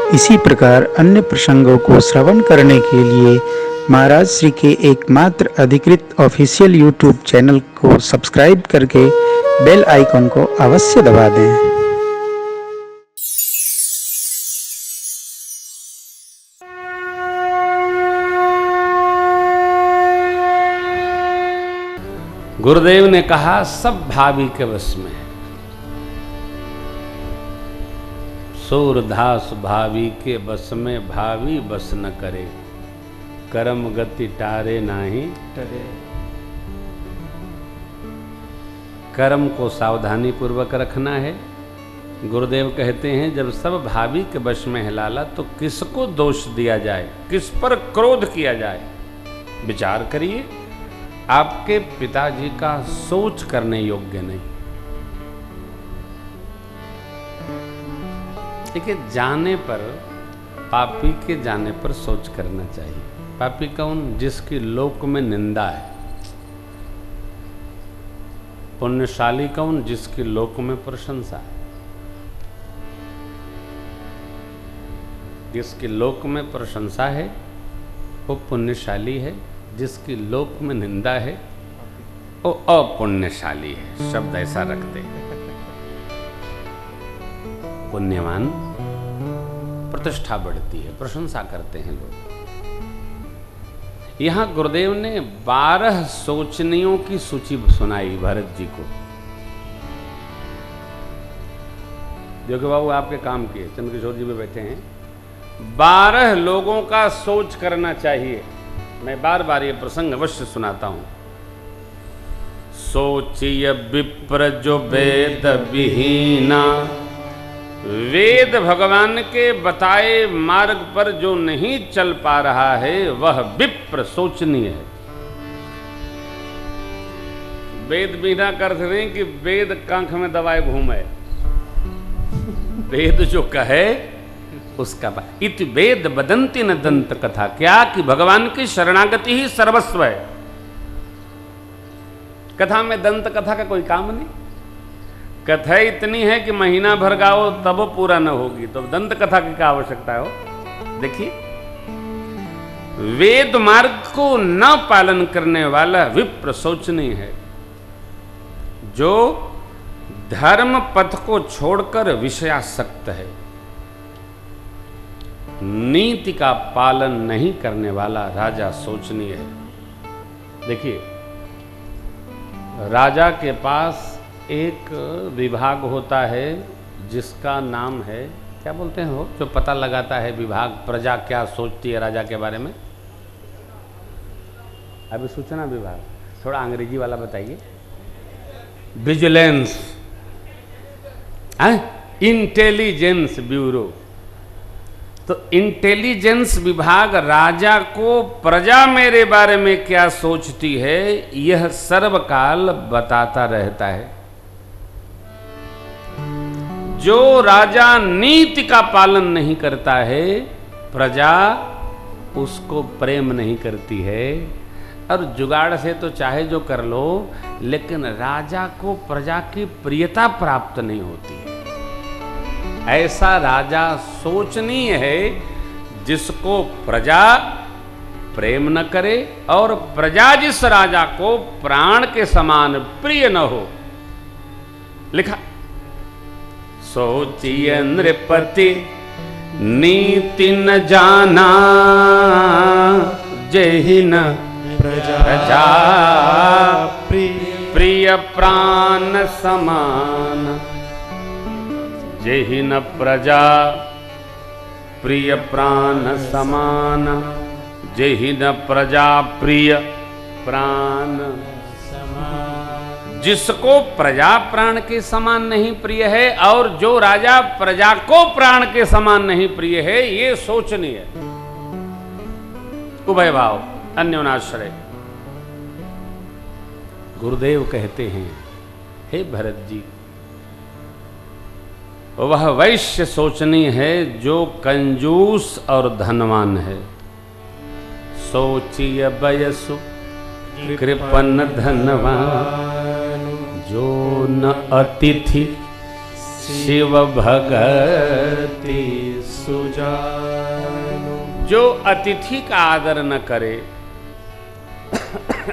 इसी प्रकार अन्य प्रसंगों को श्रवण करने के लिए महाराज श्री के एकमात्र अधिकृत ऑफिशियल यूट्यूब चैनल को सब्सक्राइब करके बेल आइकन को अवश्य दबा दें। गुरुदेव ने कहा सब भावी के वश में है। सूरदास भावी के बस में भावी बस न करे, कर्म गति टारे नाही टरे। कर्म को सावधानी पूर्वक रखना है। गुरुदेव कहते हैं जब सब भावी के वश में है लाला तो किसको दोष दिया जाए, किस पर क्रोध किया जाए। विचार करिए, आपके पिताजी का सोच करने योग्य नहीं। देखिए, जाने पर, पापी के जाने पर सोच करना चाहिए। पापी कौन? जिसकी लोक में निंदा है। पुण्यशाली कौन? जिसकी लोक में प्रशंसा है। जिसकी लोक में प्रशंसा है वो पुण्यशाली है, जिसकी लोक में निंदा है वो अपुण्यशाली है। शब्द ऐसा रखते हैं। पुण्यवान प्रतिष्ठा बढ़ती है, प्रशंसा करते हैं लोग। यहां गुरुदेव ने 12 सोचनियों की सूची सुनाई भरत जी को। जो कि बाबू आपके काम किए, चंद्रकिशोर जी भी बैठे हैं। 12 लोगों का सोच करना चाहिए। मैं बार बार ये प्रसंग अवश्य सुनाता हूं। सोचिय विप्र जो वेद विहीना, वेद भगवान के बताए मार्ग पर जो नहीं चल पा रहा है वह विप्र सोचनीय है। वेद विहीना कर रहे कि वेद कांख में दबाए घूमे। वेद जो कहे उसका इति वेद बदंती न दंत कथा। क्या कि भगवान की शरणागति ही सर्वस्व है। कथा में दंत कथा का कोई काम नहीं। कथा इतनी है कि महीना भर गाओ तब पूरा न होगी, तो दंत कथा की क्या आवश्यकता हो। देखिए, वेद मार्ग को न पालन करने वाला विप्र सोचनीय है। जो धर्म पथ को छोड़कर विषयासक्त है, नीति का पालन नहीं करने वाला राजा सोचनीय है। देखिए, राजा के पास एक विभाग होता है जिसका नाम है, क्या बोलते हैं वो, जो पता लगाता है विभाग, प्रजा क्या सोचती है राजा के बारे में। अभी सूचना विभाग, थोड़ा अंग्रेजी वाला बताइए। Vigilance, intelligence bureau. तो इंटेलिजेंस विभाग राजा को प्रजा मेरे बारे में क्या सोचती है यह सर्वकाल बताता रहता है। जो राजा नीति का पालन नहीं करता है, प्रजा उसको प्रेम नहीं करती है। और जुगाड़ से तो चाहे जो कर लो, लेकिन राजा को प्रजा की प्रियता प्राप्त नहीं होती है। ऐसा राजा सोचनीय है जिसको प्रजा प्रेम न करे और प्रजा जिस राजा को प्राण के समान प्रिय न हो। लिखा, सोचिए नृपति नीति न जाना, जेहि न प्रजा प्रिय प्राण समान। जेहि न प्रजा प्रिय प्राण समान, जेहि न प्रजा प्रिय प्राण समान। जिसको प्रजा प्राण के समान नहीं प्रिय है और जो राजा प्रजा को प्राण के समान नहीं प्रिय है, ये सोचनीय है। उभय भाव, अन्योनाश्रय। गुरुदेव कहते हैं, हे भरत जी, वह वैश्य सोचनीय है जो कंजूस और धनवान है। सोचिय बयसु कृपन धनवान, जो न अतिथि शिव भगति सुजानो। जो अतिथि का आदर न करे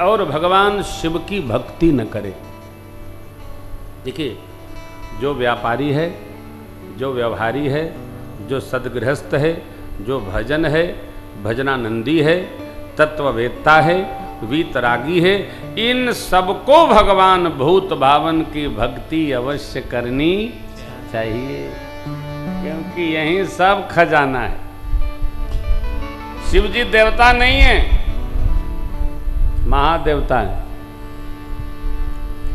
और भगवान शिव की भक्ति न करे। देखिए, जो व्यापारी है, जो व्यवहारी है, जो सदगृहस्थ है, जो भजन है, भजनानंदी है, तत्ववेत्ता है, वीतरागी है, इन सबको भगवान भूत भावन की भक्ति अवश्य करनी चाहिए, क्योंकि यही सब खजाना है। शिव जी देवता नहीं है, महादेवता है।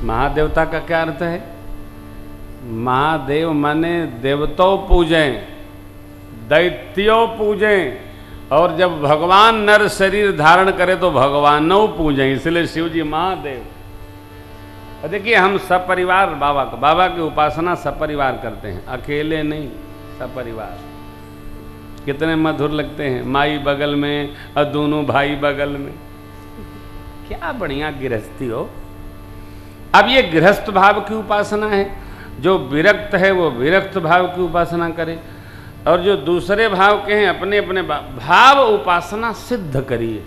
महादेवता का क्या अर्थ है? महादेव माने देवताओं पूजें, दैत्यों पूजें, और जब भगवान नर शरीर धारण करे तो भगवानों पूजें, इसलिए शिव जी महादेव। और देखिए, हम सपरिवार बाबा की उपासना सपरिवार करते हैं, अकेले नहीं, सपरिवार। कितने मधुर लगते हैं, माई बगल में और दोनों भाई बगल में, क्या बढ़िया गृहस्थी हो। अब ये गृहस्थ भाव की उपासना है। जो विरक्त है वो विरक्त भाव की उपासना करे, और जो दूसरे भाव के हैं अपने अपने भाव उपासना सिद्ध करिए।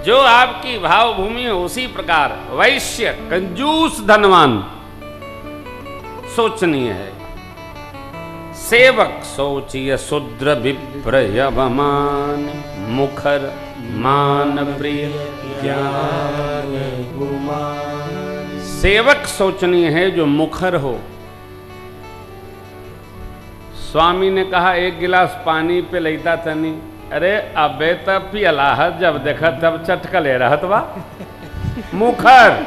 जो आपकी भाव भूमि है उसी प्रकार वैश्य, कंजूस, धनवान सोचनीय है। सेवक सोचिय शूद्र विप्र यवमान, मुखर मान प्रिय ज्ञान गुमान। सेवक सोचनीय है जो मुखर हो। स्वामी ने कहा, एक गिलास पानी पे लेता तनी, अरे अबे तब पियला, जब देखा तब चटका ले रहा बा। मुखर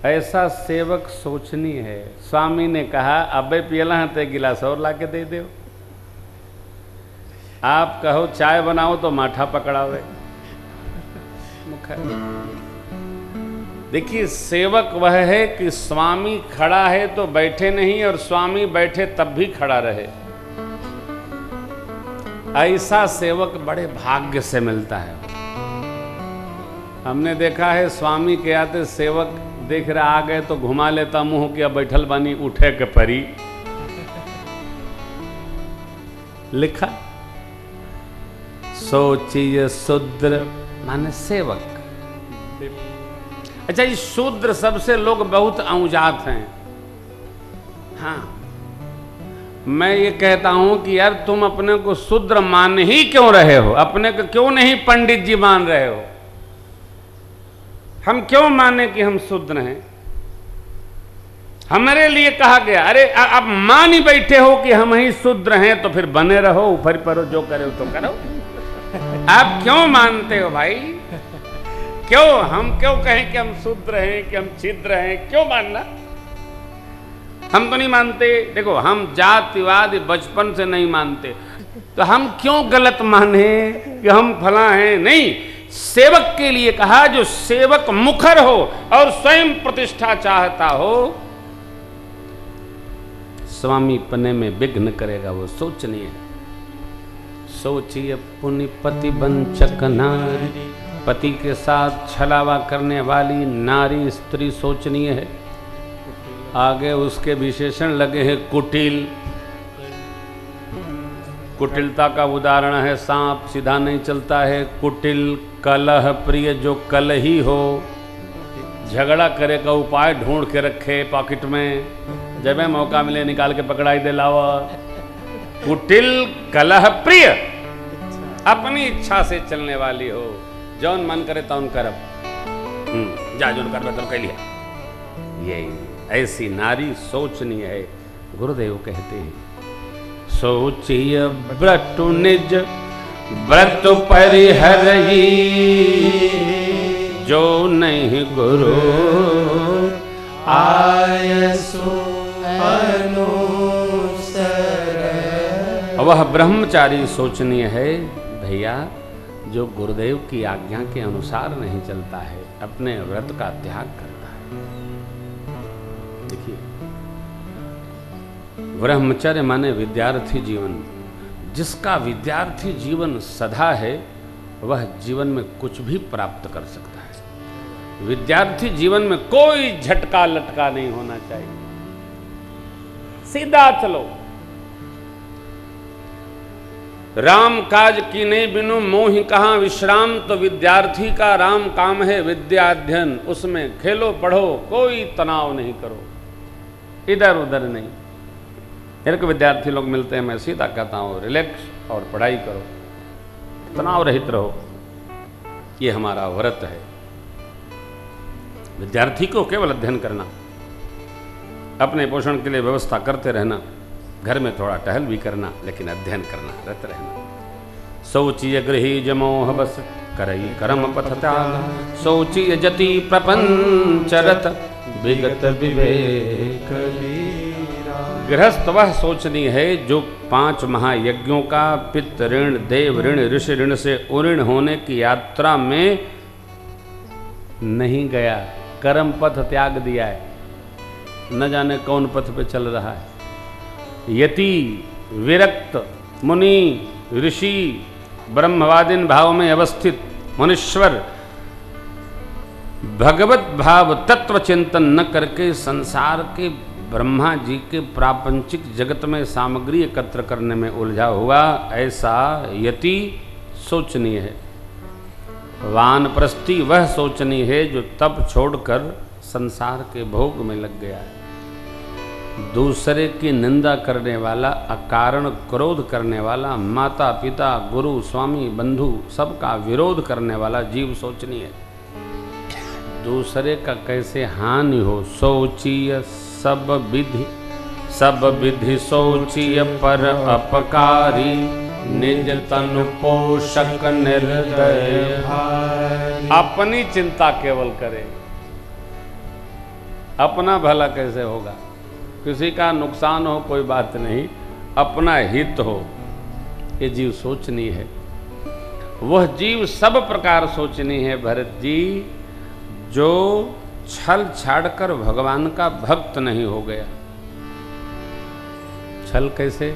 ऐसा सेवक सोचनी है। स्वामी ने कहा, अबे पियला है तो एक गिलास और ला के दे दो। आप कहो चाय बनाओ तो माठा पकड़ावे। मुखर। देखिए, सेवक वह है कि स्वामी खड़ा है तो बैठे नहीं, और स्वामी बैठे तब भी खड़ा रहे। ऐसा सेवक बड़े भाग्य से मिलता है। हमने देखा है, स्वामी के आते सेवक देख रहा आ गए तो घुमा लेता मुंह, किया बैठल बानी उठे के परी लिखा। सोचिए शूद्र माने सेवक। अच्छा, इस शूद्र सबसे लोग बहुत औजात हैं। हाँ, मैं ये कहता हूं कि यार तुम अपने को शूद्र मान ही क्यों रहे हो? अपने को क्यों नहीं पंडित जी मान रहे हो? हम क्यों माने कि हम शूद्र हैं? हमारे लिए कहा गया, अरे अब मान ही बैठे हो कि हम ही शूद्र हैं, तो फिर बने रहो, ऊपर परो, जो करे तो करो। आप क्यों मानते हो भाई? क्यों हम क्यों कहें कि हम शूद्र हैं, कि हम छिद्र हैं? क्यों मानना? हम तो नहीं मानते। देखो, हम जातिवाद बचपन से नहीं मानते, तो हम क्यों गलत माने कि हम फला हैं? नहीं, सेवक के लिए कहा, जो सेवक मुखर हो और स्वयं प्रतिष्ठा चाहता हो, स्वामी पने में विघ्न करेगा, वो सोचनीय है। सोचिए पुण्य पति वंचक नारी, पति के साथ छलावा करने वाली नारी स्त्री सोचनीय है। आगे उसके विशेषण लगे हैं कुटिल। कुटिलता का उदाहरण है सांप, सीधा नहीं चलता है। कुटिल, कलह प्रिय, जो कलही हो, झगड़ा करे का उपाय ढूंढ के रखे पॉकेट में, जब मौका मिले निकाल के पकड़ाई दे लावा। कुटिल, कलह प्रिय, अपनी इच्छा से चलने वाली हो, जौन मन करे तौन करब, जा जो कर तो कह लिया। यही ऐसी नारी सोचनीय है। गुरुदेव कहते हैं, सोचिय व्रत निज व्रत परिहरही, जो नहीं गुरु आयसु अनुसर। वह ब्रह्मचारी सोचनीय है भैया, जो गुरुदेव की आज्ञा के अनुसार नहीं चलता है, अपने व्रत का त्याग करता है। देखिए, ब्रह्मचर्य माने विद्यार्थी जीवन। जिसका विद्यार्थी जीवन सदा है, वह जीवन में कुछ भी प्राप्त कर सकता है। विद्यार्थी जीवन में कोई झटका लटका नहीं होना चाहिए। सीधा चलो। राम काज कीने बिनु मोहि कहाँ विश्राम, तो विद्यार्थी का राम काम है विद्या अध्ययन, उसमें खेलो पढ़ो, कोई तनाव नहीं करो, इधर उधर नहीं। मेरे को विद्यार्थी लोग मिलते हैं, मैं सीधा कहता हूँ रिलैक्स और पढ़ाई करो, तनाव रहित रहो, ये हमारा व्रत है। विद्यार्थी को केवल अध्ययन करना, अपने पोषण के लिए व्यवस्था करते रहना, घर में थोड़ा टहल भी करना, लेकिन अध्ययन करना, रत रहना। शौचिय गृही जमोह बस करई कर्म पथ त्याग, शौचिय जति प्रपंचरत विगत विवेक। गृहस्थ वह सोचनी है जो 5 महायज्ञों का पितृ ऋण, देव ऋण, ऋषि ऋण से उऋण होने की यात्रा में नहीं गया, कर्म पथ त्याग दिया है, न जाने कौन पथ पे चल रहा है। यति, विरक्त, मुनि, ऋषि, ब्रह्मवादिन भाव में अवस्थित मुनीश्वर भगवत भाव तत्व चिंतन न करके संसार के ब्रह्मा जी के प्रापंचिक जगत में सामग्री एकत्र करने में उलझा हुआ, ऐसा यति सोचनीय है। वानप्रस्थी वह सोचनीय है जो तप छोड़कर संसार के भोग में लग गया है। दूसरे की निंदा करने वाला, अकारण क्रोध करने वाला, माता पिता गुरु स्वामी बंधु सबका विरोध करने वाला जीव सोचनीय है। दूसरे का कैसे हानि हो सोचिय सब विधि सोचिय पर अपकारी, निज तनु पोषक निर्दय भारी। अपनी चिंता केवल करे, अपना भला कैसे होगा, किसी का नुकसान हो कोई बात नहीं, अपना हित हो, ये जीव सोचनी है। वह जीव सब प्रकार सोचनी है भरत जी, जो छल छाड़कर भगवान का भक्त नहीं हो गया। छल कैसे?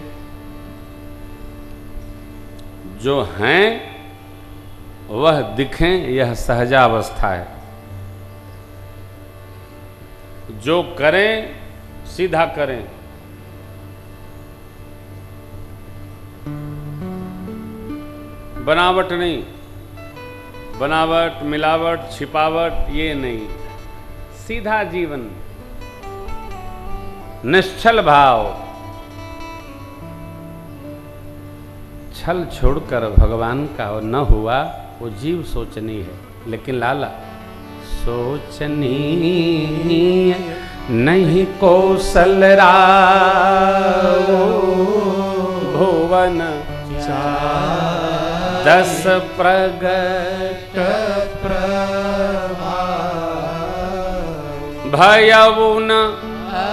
जो हैं वह दिखें, यह सहजावस्था है। जो करें सीधा करें, बनावट नहीं, बनावट मिलावट छिपावट ये नहीं, सीधा जीवन, निश्चल भाव। छल छोड़कर भगवान का न हुआ वो जीव सोचनी है। लेकिन लाला सोचनी नहीं कौशल राव, भुवन 10 प्रगट प्रभाव, भयउन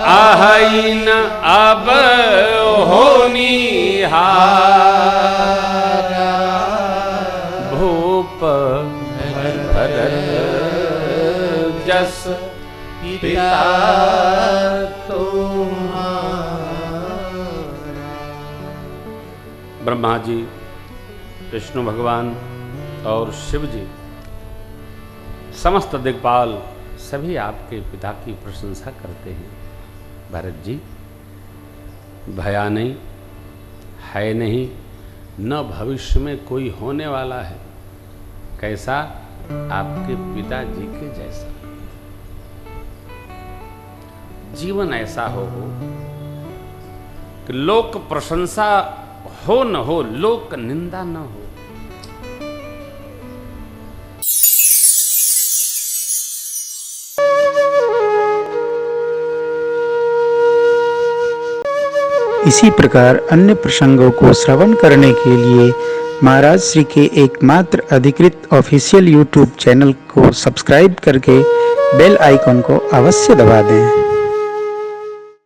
आहइन अब होनिहार, भूप भरत जस पिता तुम्हारा। ब्रह्मा जी, विष्णु भगवान और शिव जी, समस्त दिक्पाल सभी आपके पिता की प्रशंसा करते हैं। भरत जी, भया नहीं, है नहीं, न भविष्य में कोई होने वाला है। कैसा? आपके पिताजी के जैसा। जीवन ऐसा हो कि लोक प्रशंसा हो न हो, लोक निंदा न हो। इसी प्रकार अन्य प्रसंगों को श्रवण करने के लिए महाराज श्री के एकमात्र अधिकृत ऑफिशियल YouTube चैनल को सब्सक्राइब करके बेल आइकॉन को अवश्य दबा दें।